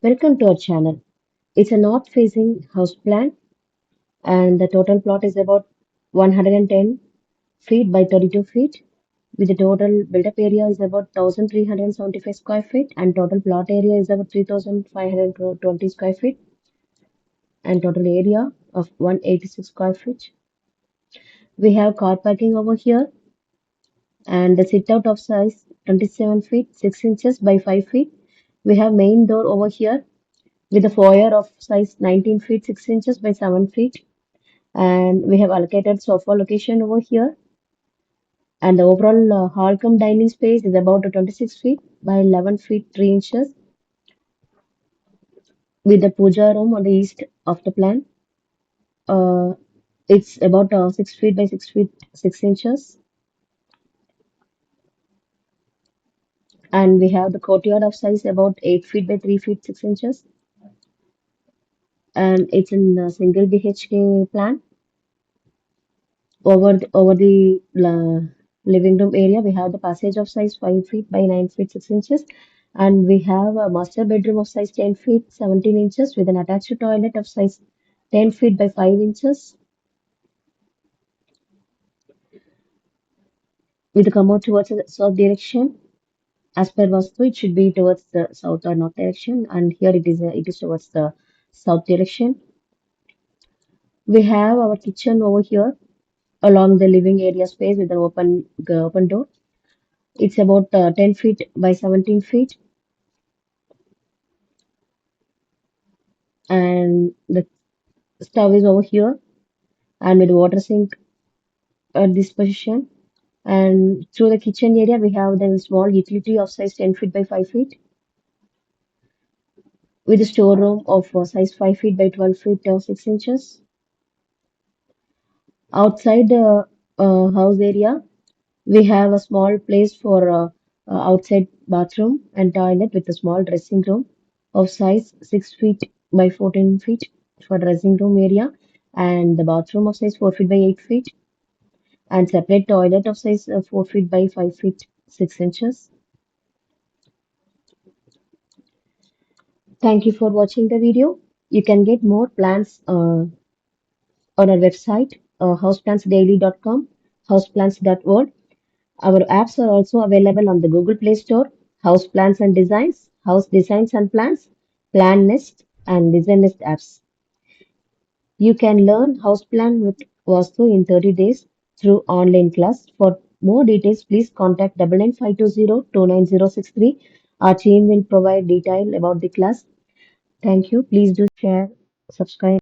Welcome to our channel. It's a north-facing house plan and the total plot is about 110 feet by 32 feet with the total built-up area is about 1,375 square feet and total plot area is about 3,520 square feet and total area of 186 square feet. We have car parking over here and the sit-out of size 27 feet 6 inches by 5 feet. We have main door over here with a foyer of size 19 feet 6 inches by 7 feet and we have allocated sofa location over here and the overall hall cum dining space is about 26 feet by 11 feet 3 inches with the puja room on the east of the plan. uh, it's about 6 feet by 6 feet 6 inches and we have the courtyard of size about 8 feet by 3 feet 6 inches and it's in a single BHK plan. Over the living room area, we have the passage of size 5 feet by 9 feet 6 inches, and we have a master bedroom of size 10 feet 17 inches with an attached toilet of size 10 feet by 5 inches. With the commode towards the south direction, as per Vastu, it should be towards the south or north direction, and here it is towards the south direction. We have our kitchen over here along the living area space with an open door. It's about 10 feet by 17 feet and the stove is over here and with water sink at this position and through the kitchen area we have the small utility of size 10 feet by 5 feet with a storeroom of size 5 feet by 12 feet 6 inches. Outside the house area we have a small place for outside bathroom and toilet with a small dressing room of size 6 feet by 14 feet for dressing room area and the bathroom of size 4 feet by 8 feet and separate toilet of size 4 feet by 5 feet 6 inches. Thank you for watching the video. You can get more plans on our website houseplansdaily.com, houseplans.world. Our apps are also available on the Google Play Store, House Plans and Designs, House Designs and Plans, Plan Nest, and Design Nest apps. You can learn houseplan with Vastu in 30 days through online class. For more details, please contact 99520 Our team will provide detail about the class. Thank you. Please do share, subscribe.